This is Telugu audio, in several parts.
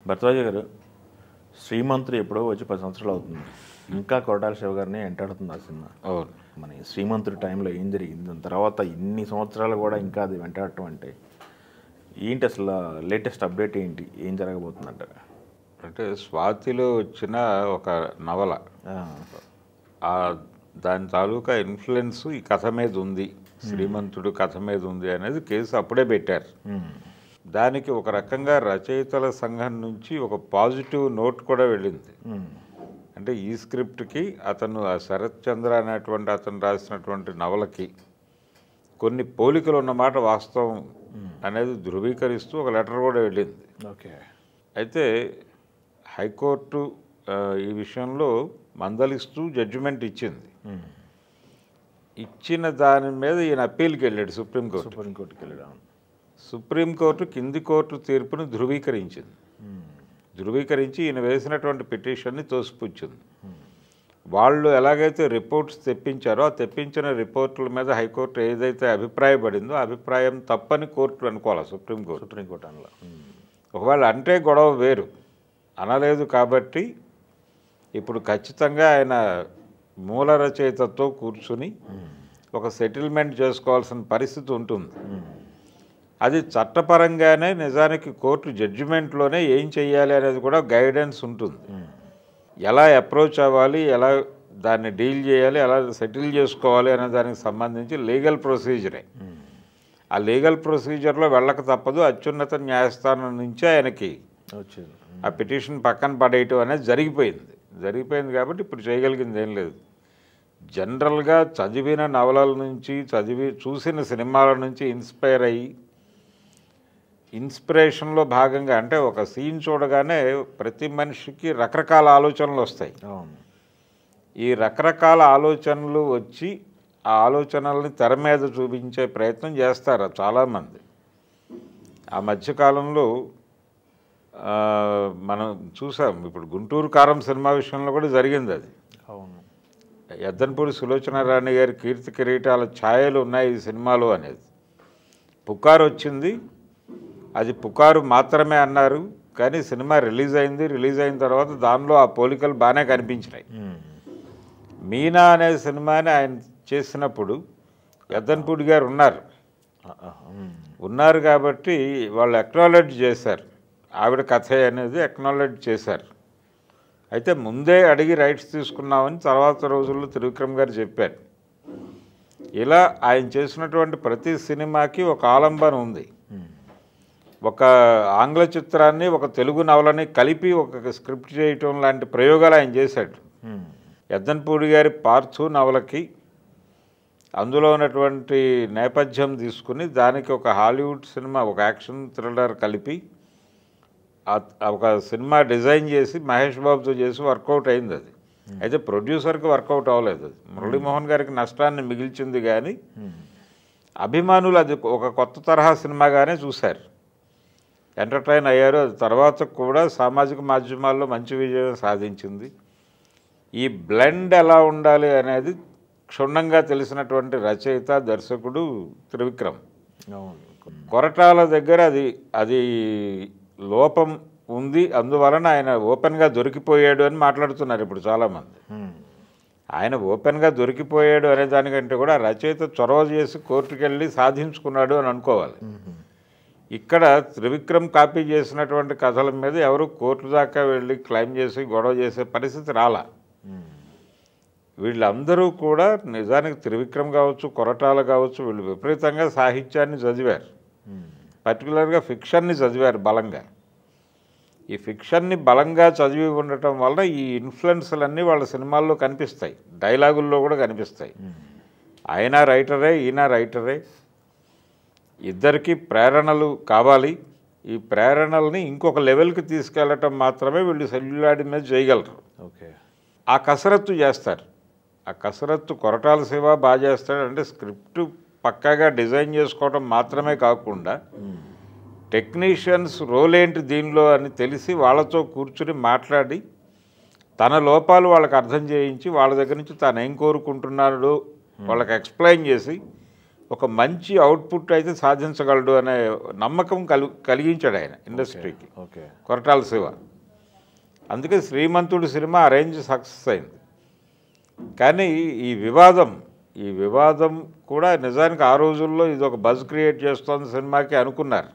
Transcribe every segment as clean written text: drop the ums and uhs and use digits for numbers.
భరద్వాజ గారు, శ్రీమంతుడు ఎప్పుడో వచ్చి 10 సంవత్సరాలు అవుతుంది. ఇంకా కొరటాల శివ గారిని వెంటాడుతుంది ఆ సినిమా. అవును. మన శ్రీమంతుడి టైంలో ఏం జరిగింది, దాని తర్వాత ఇన్ని సంవత్సరాలు కూడా ఇంకా అది వెంటాడటం అంటే ఏంటి? అసలు లేటెస్ట్ అప్డేట్ ఏంటి? ఏం జరగబోతుందంటారు? అంటే స్వాతిలో వచ్చిన ఒక నవల, దాని తాలూకా ఇన్ఫ్లుయెన్స్ ఈ కథ మీద ఉంది, శ్రీమంతుడు కథ మీద ఉంది అనేది కేసు అప్పుడే పెట్టారు. దానికి ఒక రకంగా రచయితల సంఘం నుంచి ఒక పాజిటివ్ నోట్ కూడా వెళ్ళింది. అంటే ఈ స్క్రిప్ట్కి అతను ఆ శరత్ చంద్ర అనేటువంటి అతను రాసినటువంటి నవలకి కొన్ని పోలికలు ఉన్నమాట వాస్తవం అనేది ధృవీకరిస్తూ ఒక లెటర్ కూడా వెళ్ళింది. ఓకే. అయితే హైకోర్టు ఈ విషయంలో మందలిస్తూ జడ్జిమెంట్ ఇచ్చింది. ఇచ్చిన దాని మీద ఈయన అప్పీల్కి వెళ్ళాడు సుప్రీంకోర్టుకి వెళ్ళాడు. సుప్రీంకోర్టు కింది కోర్టు తీర్పును ధృవీకరించింది. ధృవీకరించి ఈయన వేసినటువంటి పిటిషన్ని తోసిపుచ్చింది. వాళ్ళు ఎలాగైతే రిపోర్ట్స్ తెప్పించారో ఆ తెప్పించిన రిపోర్టుల మీద హైకోర్టు ఏదైతే అభిప్రాయపడిందో ఆ అభిప్రాయం తప్పని కోర్టు అనుకోవాలి. సుప్రీంకోర్టు అనలా. ఒకవేళ అంటే గొడవ వేరు, అనలేదు కాబట్టి ఇప్పుడు ఖచ్చితంగా ఆయన మూల రచయితతో కూర్చుని ఒక సెటిల్మెంట్ చేసుకోవాల్సిన పరిస్థితి ఉంటుంది. అది చట్టపరంగానే నిజానికి కోర్టు జడ్జిమెంట్లోనే ఏం చెయ్యాలి అనేది కూడా గైడెన్స్ ఉంటుంది. ఎలా అప్రోచ్ అవ్వాలి, ఎలా దాన్ని డీల్ చేయాలి, ఎలా సెటిల్ చేసుకోవాలి అనే దానికి సంబంధించి లీగల్ ప్రొసీజరే. ఆ లీగల్ ప్రొసీజర్లో వెళ్ళక తప్పదు. అత్యున్నత న్యాయస్థానం నుంచి ఆయనకి ఆ పిటిషన్ పక్కన పడేయటం అనేది జరిగిపోయింది కాబట్టి ఇప్పుడు చేయగలిగింది ఏం లేదు. జనరల్గా చదివిన నవలల నుంచి చూసిన సినిమాల నుంచి ఇన్స్పైర్ అయ్యి ఇన్స్పిరేషన్లో భాగంగా, అంటే ఒక సీన్ చూడగానే ప్రతి మనిషికి రకరకాల ఆలోచనలు వస్తాయి. ఈ రకరకాల ఆలోచనలు వచ్చి ఆ ఆలోచనల్ని తెర మీద చూపించే ప్రయత్నం చేస్తారు చాలామంది. ఆ మధ్యకాలంలో మనం చూసాం, ఇప్పుడు గుంటూరు కారం సినిమా విషయంలో కూడా జరిగింది అది. ఎద్దనపూడి సులోచనారాణి గారి కీర్తి కిరీటాల ఛాయలు ఉన్నాయి ఈ సినిమాలో అనేది పుకారు వచ్చింది. అది పుకారు మాత్రమే అన్నారు, కానీ సినిమా రిలీజ్ అయిన తర్వాత దానిలో ఆ పోలికలు బాగానే కనిపించినాయి. మీనా అనే సినిమాని ఆయన చేసినప్పుడు ఎద్దనపూడి గారు ఉన్నారు కాబట్టి వాళ్ళు అక్నాలెడ్జ్ చేశారు, ఆవిడ కథ అనేది అక్నాలెడ్జ్ చేశారు. అయితే ముందే అడిగి రైట్స్ తీసుకున్నామని తర్వాత రోజుల్లో త్రివిక్రమ్ గారు చెప్పారు. ఇలా ఆయన చేసినటువంటి ప్రతి సినిమాకి ఒక ఆలంబన ఉంది. ఒక ఆంగ్ల చిత్రాన్ని ఒక తెలుగు నవలని కలిపి ఒక స్క్రిప్ట్ చేయటం లాంటి ప్రయోగాలు ఆయన చేశాడు. ఎద్దనపూడి గారి పార్థు నవలకి అందులో ఉన్నటువంటి నేపథ్యం తీసుకుని దానికి ఒక హాలీవుడ్ సినిమా, ఒక యాక్షన్ థ్రిల్లర్ కలిపి ఒక సినిమా డిజైన్ చేసి మహేష్ బాబుతో చేసి వర్కౌట్ అయింది. అది అయితే ప్రొడ్యూసర్కి వర్కౌట్ అవ్వలేదు. అది మురళీమోహన్ గారికి నష్టాన్ని మిగిల్చింది, కానీ అభిమానులు అది ఒక కొత్త తరహా సినిమాగానే చూశారు, ఎంటర్టైన్ అయ్యారు. అది తర్వాత కూడా సామాజిక మాధ్యమాల్లో మంచి విజయం సాధించింది. ఈ బ్లెండ్ ఎలా ఉండాలి అనేది క్షుణ్ణంగా తెలిసినటువంటి రచయిత దర్శకుడు త్రివిక్రమ్. కొరటాల దగ్గర అది లోపం ఉంది, అందువలన ఆయన ఓపెన్గా దొరికిపోయాడు అని మాట్లాడుతున్నారు ఇప్పుడు చాలామంది. ఆయన ఓపెన్గా దొరికిపోయాడు అనే దానికంటే కూడా రచయిత చొరవ చేసి కోర్టుకు వెళ్ళి సాధించుకున్నాడు అని అనుకోవాలి. ఇక్కడ త్రివిక్రమ్ కాపీ చేసినటువంటి కథల మీద ఎవరు కోర్టు దాకా వెళ్ళి క్లెయిమ్ చేసి గొడవ చేసే పరిస్థితి రాలా. వీళ్ళందరూ కూడా నిజానికి త్రివిక్రమ్ కావచ్చు, కొరటాల కావచ్చు, వీళ్ళు విపరీతంగా సాహిత్యాన్ని చదివారు, పర్టికులర్గా ఫిక్షన్ని చదివారు బలంగా. ఈ ఫిక్షన్ని బలంగా చదివి ఉండటం వల్ల ఈ ఇన్ఫ్లుయెన్స్లన్నీ వాళ్ళ సినిమాల్లో కనిపిస్తాయి, డైలాగుల్లో కూడా కనిపిస్తాయి. ఆయన రైటరే, ఈయన రైటరే, ఇద్దరికీ ప్రేరణలు కావాలి. ఈ ప్రేరణల్ని ఇంకొక లెవెల్కి తీసుకెళ్ళటం మాత్రమే వీళ్ళు సెల్యులాడి మీద చేయగలరు. ఆ కసరత్తు చేస్తారు. ఆ కసరత్తు కొరటాల శివ బాగా చేస్తాడు. అంటే స్క్రిప్ట్ పక్కాగా డిజైన్ చేసుకోవడం మాత్రమే కాకుండా టెక్నీషియన్స్ రోల్ ఏంటి దీనిలో అని తెలిసి వాళ్ళతో కూర్చుని మాట్లాడి తన లోపాలు వాళ్ళకి అర్థం చేయించి వాళ్ళ దగ్గర నుంచి తాను ఏం కోరుకుంటున్నాడో వాళ్ళకి ఎక్స్ప్లెయిన్ చేసి ఒక మంచి అవుట్పుట్ అయితే సాధించగలడు అనే నమ్మకం కలిగించాడు ఆయన ఇండస్ట్రీకి. ఓకే. కొరటాల శివ. అందుకే శ్రీమంతుడు సినిమా ఆ రేంజ్ సక్సెస్ అయింది. కానీ ఈ వివాదం కూడా నిజానికి ఆ రోజుల్లో ఇది ఒక బజ్ క్రియేట్ చేస్తోంది సినిమాకి అనుకున్నారు.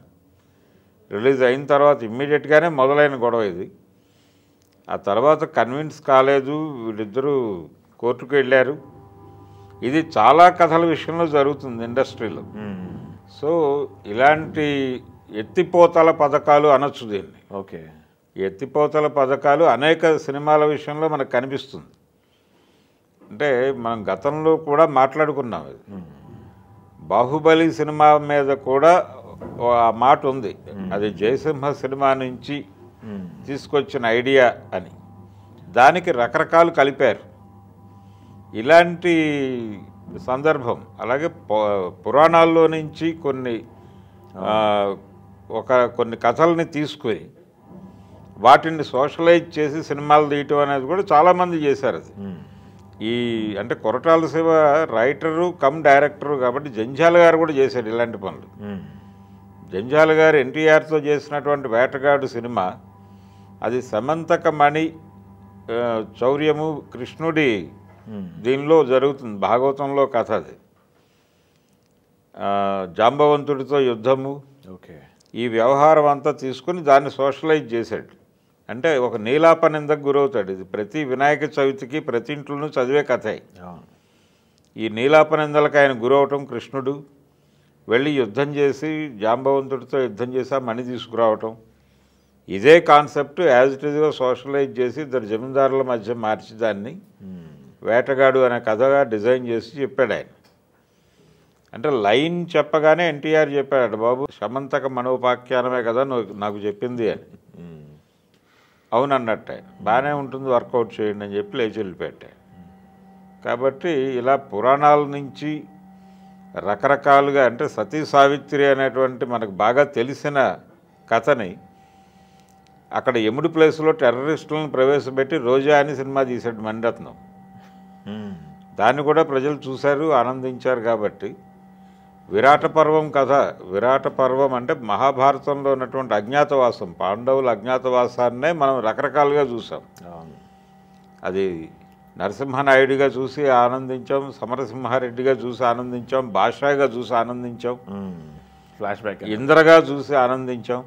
రిలీజ్ అయిన తర్వాత ఇమ్మీడియట్గానే మొదలైన గొడవ ఇది. ఆ తర్వాత కన్విన్స్ కాలేదు, వీళ్ళిద్దరూ కోర్టుకు వెళ్ళారు. ఇది చాలా కథల విషయంలో జరుగుతుంది ఇండస్ట్రీలో. సో ఇలాంటి ఎత్తిపోతల పథకాలు అనొచ్చు దీన్ని. ఓకే. ఎత్తిపోతల పథకాలు అనేక సినిమాల విషయంలో మనకు కనిపిస్తుంది. అంటే మనం గతంలో కూడా మాట్లాడుకున్నాం. అది బాహుబలి సినిమా మీద కూడా ఆ మాట ఉంది, అది జయసింహ సినిమా నుంచి తీసుకొచ్చిన ఐడియా అని. దానికి రకరకాలు కలిపారు. ఇలాంటి సందర్భం. అలాగే పురాణాల్లో నుంచి కొన్ని కథల్ని తీసుకుని వాటిని సోషలైజ్ చేసి సినిమాలు తీయటం అనేది కూడా చాలామంది చేశారు. అది అంటే Koratala Shiva writer come director కాబట్టి జంధ్యాల గారు కూడా చేశాడు ఇలాంటి పనులు. జంధ్యాల గారు ఎన్టీఆర్తో చేసినటువంటి వేటగాడు సినిమా, అది సమంతకమణి చౌర్యము కృష్ణుడి దీనిలో జరుగుతుంది, భాగవతంలో కథ. అది జాంబవంతుడితో యుద్ధము. ఓకే. ఈ వ్యవహారం అంతా తీసుకుని దాన్ని సోషలైజ్ చేశాడు. అంటే ఒక నీలాపనిందకు గురవుతాడు. ఇది ప్రతి వినాయక చవితికి ప్రతి ఇంట్లోనూ చదివే కథే. ఈ నీలాపనిందలకు ఆయన గురవటం, కృష్ణుడు వెళ్ళి యుద్ధం చేసి జాంబవంతుడితో యుద్ధం చేసి ఆ మణి తీసుకురావటం, ఇదే కాన్సెప్ట్ యాజ్ ఇట్ ఈజ్గా సోషలైజ్ చేసి ఇద్దరు జమీందారుల మధ్య మార్చి దాన్ని వేటగాడు అనే కథగా డిజైన్ చేసి చెప్పాడు ఆయన. అంటే లైన్ చెప్పగానే ఎన్టీఆర్ చెప్పాడు, బాబు సమంతక మనోపాఖ్యానమే కదా నాకు చెప్పింది అని. అవునన్నట్టు ఆయన. బాగానే ఉంటుంది, వర్కౌట్ చేయండి అని చెప్పి లేచి వెళ్ళిపెట్టాడు. కాబట్టి ఇలా పురాణాల నుంచి రకరకాలుగా, అంటే సతీ సావిత్రి అనేటువంటి మనకు బాగా తెలిసిన కథని అక్కడ యముడి ప్లేస్లో టెర్రరిస్టులను ప్రవేశపెట్టి రోజా అని సినిమా తీశాడు మణిరత్నం. దాన్ని కూడా ప్రజలు చూశారు, ఆనందించారు. కాబట్టి విరాట పర్వం కథ, విరాట పర్వం అంటే మహాభారతంలో ఉన్నటువంటి అజ్ఞాతవాసం, పాండవుల అజ్ఞాతవాసాన్నే మనం రకరకాలుగా చూసాం. అది నరసింహనాయుడిగా చూసి ఆనందించాం, సమరసింహారెడ్డిగా చూసి ఆనందించాం, బాషాగా చూసి ఆనందించాం, ఫ్లాష్ బ్యాక్ ఇంద్రగా చూసి ఆనందించాం.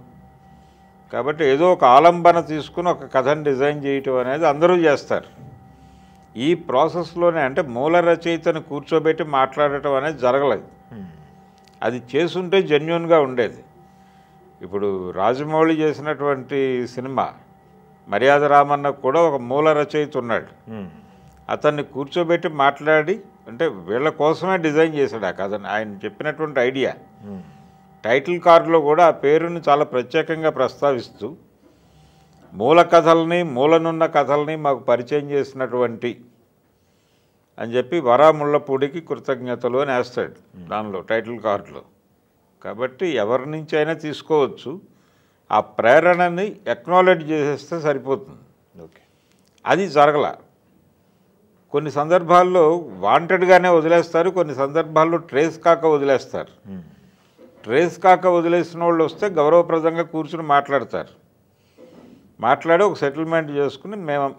కాబట్టి ఏదో ఒక ఆలంబన తీసుకుని ఒక కథను డిజైన్ చేయటం అనేది అందరూ చేస్తారు. ఈ ప్రాసెస్లోనే అంటే మూల రచయితను కూర్చోబెట్టి మాట్లాడటం అనేది జరగలేదు. అది చేసుంటే జెన్యూన్గా ఉండేది. ఇప్పుడు రాజమౌళి చేసినటువంటి సినిమా మర్యాద రామన్నకు కూడా ఒక మూల రచయిత ఉన్నాడు. అతన్ని కూర్చోబెట్టి మాట్లాడి, అంటే వీళ్ళ కోసమే డిజైన్ చేశాడు ఆ కథని. ఆయన చెప్పినటువంటి ఐడియా టైటిల్ కార్డులో కూడా ఆ పేరుని చాలా ప్రత్యేకంగా ప్రస్తావిస్తూ మూల కథల్ని, మూలనున్న కథల్ని మాకు పరిచయం చేసినటువంటి అని చెప్పి వరాముళ్ళపూడికి కృతజ్ఞతలు అని వేస్తాడు దానిలో టైటిల్ కార్డులో. కాబట్టి ఎవరి నుంచి అయినా తీసుకోవచ్చు, ఆ ప్రేరణని ఎక్నాలెడ్జ్ చేసేస్తే సరిపోతుంది. ఓకే. అది జరగల. కొన్ని సందర్భాల్లో వాంటెడ్గానే వదిలేస్తారు, కొన్ని సందర్భాల్లో ట్రేస్ కాక వదిలేస్తారు. ట్రేస్ కాక వదిలేసిన వాళ్ళు వస్తే గౌరవప్రదంగా కూర్చుని మాట్లాడతారు. మాట్లాడి ఒక సెటిల్మెంట్ చేసుకుని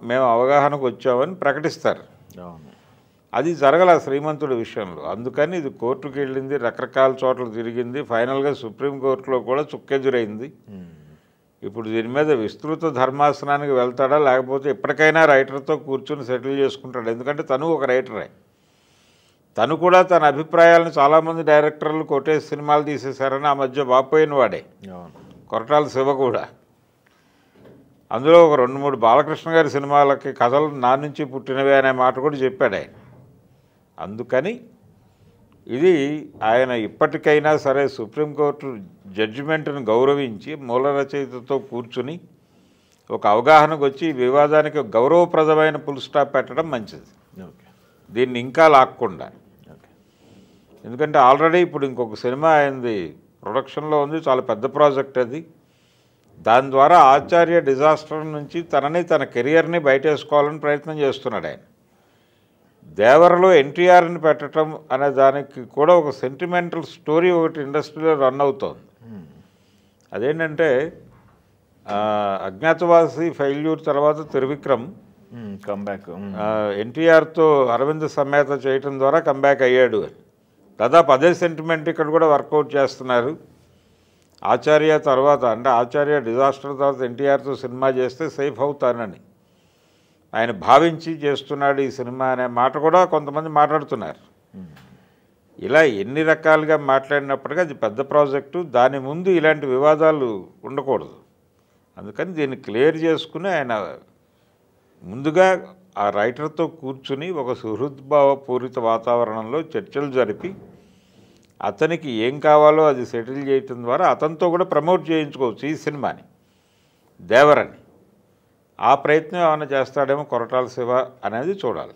మేము అవగాహనకు వచ్చామని ప్రకటిస్తారు. అది జరగల శ్రీమంతుడి విషయంలో. అందుకని ఇది కోర్టుకు వెళ్ళింది, రకరకాల చోట్ల తిరిగింది, ఫైనల్గా సుప్రీంకోర్టులో కూడా చుక్కెదురైంది. ఇప్పుడు దీని మీద విస్తృత ధర్మాసనానికి వెళ్తాడా, లేకపోతే ఎప్పటికైనా రైటర్తో కూర్చుని సెటిల్ చేసుకుంటాడు. ఎందుకంటే తను ఒక రైటరే. తను కూడా తన అభిప్రాయాలను చాలామంది డైరెక్టర్లు కొట్టేసి సినిమాలు తీసేశారని ఆ మధ్య వాపోయిన వాడే కొరటాల శివ కూడా. అందులో ఒక 2-3 బాలకృష్ణ గారి సినిమాలకి కథలు నా నుంచి పుట్టినవే అనే మాట కూడా చెప్పాడు ఆయన. అందుకని ఇది ఆయన ఇప్పటికైనా సరే సుప్రీంకోర్టు జడ్జిమెంట్ను గౌరవించి మూల రచయితతో కూర్చుని ఒక అవగాహనకు వచ్చి ఈ వివాదానికి గౌరవప్రదమైన ఫుల్ స్టాప్ పెట్టడం మంచిది. దీన్ని ఇంకా లాక్కుండా. ఎందుకంటే ఆల్రెడీ ఇప్పుడు ఇంకొక సినిమా అయింది, ప్రొడక్షన్లో ఉంది, చాలా పెద్ద ప్రాజెక్ట్ అది. దాని ద్వారా ఆచార్య డిజాస్టర్ నుంచి తన కెరియర్ని బయటేసుకోవాలని ప్రయత్నం చేస్తున్నాడు ఆయన. దేవరలో ఎన్టీఆర్ని పెట్టడం అనే దానికి కూడా ఒక సెంటిమెంటల్ స్టోరీ ఒకటి ఇండస్ట్రీలో రన్ అవుతోంది. అదేంటంటే అజ్ఞాతవాసి ఫెయిల్యూర్ తర్వాత త్రివిక్రమ్ కంబ్యాక్ ఎన్టీఆర్తో అరవింద సమేత చేయటం ద్వారా కంబ్యాక్ అయ్యాడు అని దాదాపు అదే సెంటిమెంట్ ఇక్కడ కూడా వర్కౌట్ చేస్తున్నారు. ఆచార్య తర్వాత అంటే ఆచార్య డిజాస్టర్ తర్వాత ఎన్టీఆర్తో సినిమా చేస్తే సేఫ్ అవుతానని ఆయన భావించి చేస్తున్నాడు ఈ సినిమా అనే మాట కూడా కొంతమంది మాట్లాడుతున్నారు. ఇలా ఎన్ని రకాలుగా మాట్లాడినప్పటికీ అది పెద్ద ప్రాజెక్టు, దాని ముందు ఇలాంటి వివాదాలు ఉండకూడదు. అందుకని దీన్ని క్లియర్ చేసుకుని ఆయన ముందుగా ఆ రైటర్తో కూర్చుని ఒక సుహృద్భావపూరిత వాతావరణంలో చర్చలు జరిపి అతనికి ఏం కావాలో అది సెటిల్ చేయటం ద్వారా అతనితో కూడా ప్రమోట్ చేయించుకోవచ్చు ఈ సినిమాని, దేవరని. ఆ ప్రయత్నం ఏమైనా చేస్తాడేమో కొరటాల శివ అనేది చూడాలి.